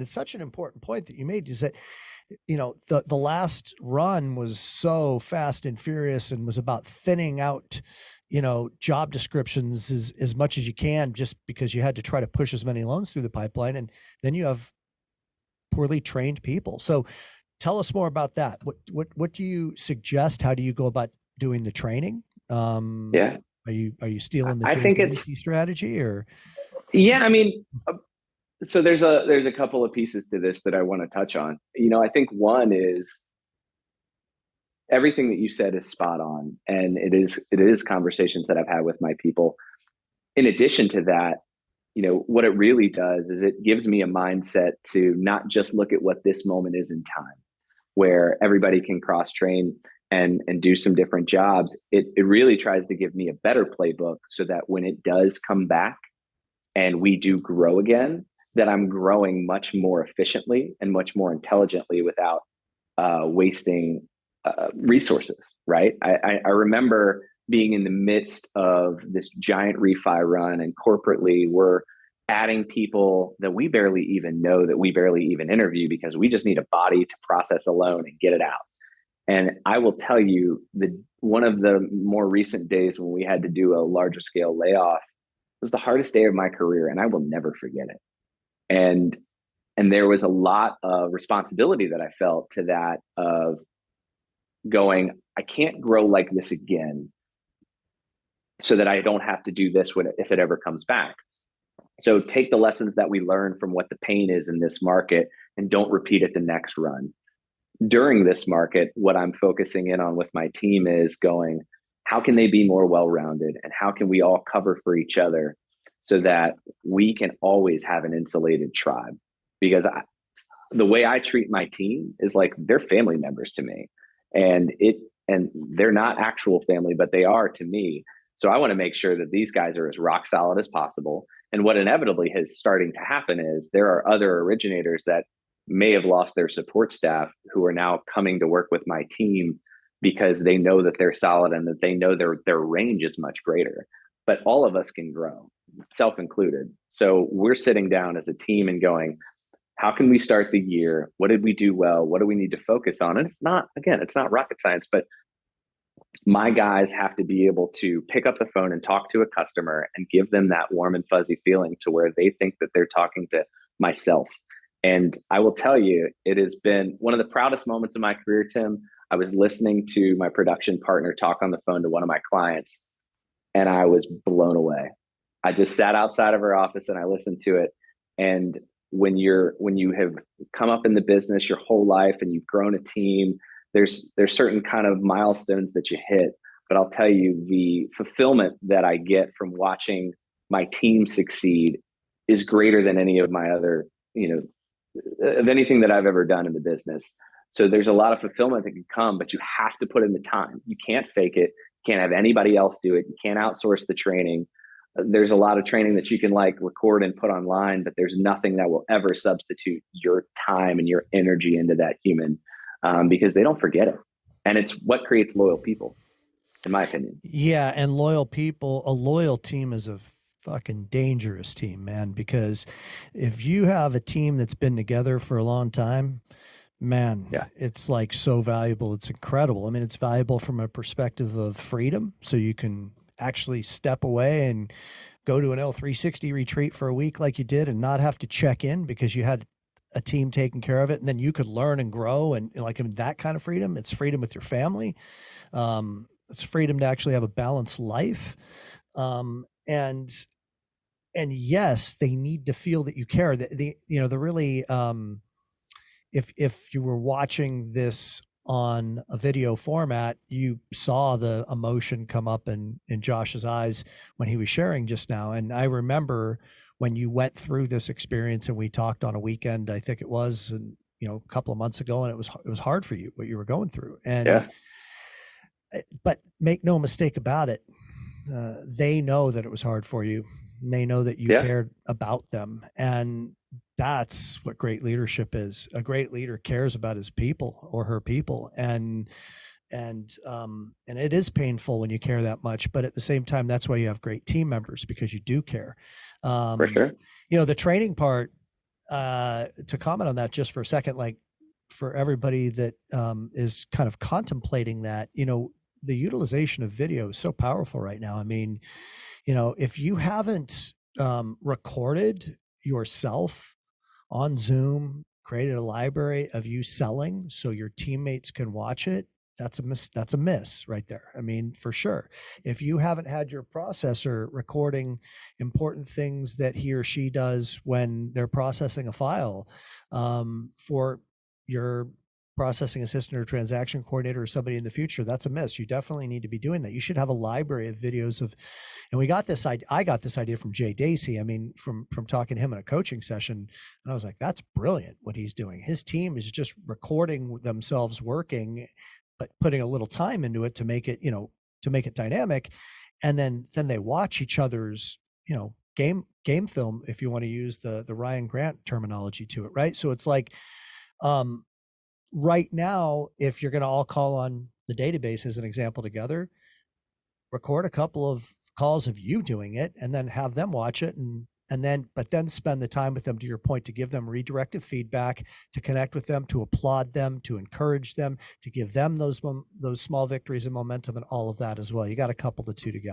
it's such an important point that you made, is that, the last run was so fast and furious and was about thinning out, job descriptions as much as you can, just because you had to try to push as many loans through the pipeline. And then you have poorly trained people. So tell us more about that. What do you suggest? How do you go about doing the training? Yeah. Are you stealing the I Jay think it's, Gacy strategy, or? yeah, I mean, so there's a couple of pieces to this that I want to touch on. I think one is everything that you said is spot on, and it is conversations that I've had with my people. In addition to that, what it really does is it gives me a mindset to not just look at what this moment is in time, where everybody can cross train and do some different jobs. It really tries to give me a better playbook so that when it does come back and we do grow again, that I'm growing much more efficiently and much more intelligently without wasting resources, right? I remember being in the midst of this giant refi run, and corporately we're adding people that we barely even know, that we barely even interview, because we just need a body to process a loan and get it out. And I will tell you, one of the more recent days when we had to do a larger scale layoff was the hardest day of my career, and I will never forget it. And there was a lot of responsibility that I felt to that, of going, I can't grow like this again, so that I don't have to do this if it ever comes back. So take the lessons that we learned from what the pain is in this market and don't repeat it the next run. During this market, what I'm focusing in on with my team is going, how can they be more well-rounded, and how can we all cover for each other so that we can always have an insulated tribe? Because the way I treat my team is like they're family members to me, and they're not actual family, but they are to me. So I want to make sure that these guys are as rock solid as possible. And what inevitably is starting to happen is there are other originators that may have lost their support staff who are now coming to work with my team because they know that they're solid and that they know their range is much greater. But all of us can grow, self included. So we're sitting down as a team and going, how can we start the year? What did we do well? What do we need to focus on? And it's not rocket science, but my guys have to be able to pick up the phone and talk to a customer and give them that warm and fuzzy feeling to where they think that they're talking to myself. And I will tell you, it has been one of the proudest moments of my career, Tim. I was listening to my production partner talk on the phone to one of my clients, and I was blown away. I just sat outside of her office and I listened to it. And when you have come up in the business your whole life and you've grown a team, there's certain kind of milestones that you hit. But I'll tell you, the fulfillment that I get from watching my team succeed is greater than any of my other, of anything that I've ever done in the business. So there's a lot of fulfillment that can come, but you have to put in the time. You can't fake it. You can't have anybody else do it. You can't outsource the training. There's a lot of training that you can record and put online, but there's nothing that will ever substitute your time and your energy into that human, because they don't forget it. And it's what creates loyal people, in my opinion. Yeah. And loyal people, a loyal team is a fucking dangerous team, man, because if you have a team that's been together for a long time, man, yeah, it's like so valuable. It's incredible. I mean, it's valuable from a perspective of freedom. So you can actually step away and go to an L360 retreat for a week like you did and not have to check in because you had a team taking care of it. And then you could learn and grow. And that kind of freedom, it's freedom with your family. It's freedom to actually have a balanced life. And yes, they need to feel that you care. If you were watching this on a video format, you saw the emotion come up in Josh's eyes when he was sharing just now. And I remember when you went through this experience and we talked on a weekend, I think it was, and a couple of months ago, and it was hard for you, what you were going through. And, but make no mistake about it. They know that it was hard for you. And they know that you cared about them. And that's what great leadership is. A great leader cares about his people or her people. And it is painful when you care that much, but at the same time, that's why you have great team members, because you do care. For sure. The training part, to comment on that just for a second, like for everybody that is kind of contemplating that, the utilization of video is so powerful right now. I mean, if you haven't recorded yourself on Zoom, created a library of you selling so your teammates can watch it, that's a miss right there. I mean, for sure. If you haven't had your processor recording important things that he or she does when they're processing a file, for your processing assistant or transaction coordinator or somebody in the future, that's a miss. You definitely need to be doing that. You should have a library of videos of, and I got this idea from Jay Dacey. I mean, from talking to him in a coaching session, and I was like, that's brilliant what he's doing. His team is just recording themselves working, but putting a little time into it to make it, to make it dynamic. And then they watch each other's, game film, if you want to use the Ryan Grant terminology to it. Right. So it's like, right now, if you're going to all call on the database as an example together, record a couple of calls of you doing it and then have them watch it, but then spend the time with them, to your point, to give them redirective feedback, to connect with them, to applaud them, to encourage them, to give them those small victories and momentum and all of that as well. You got to couple the two together.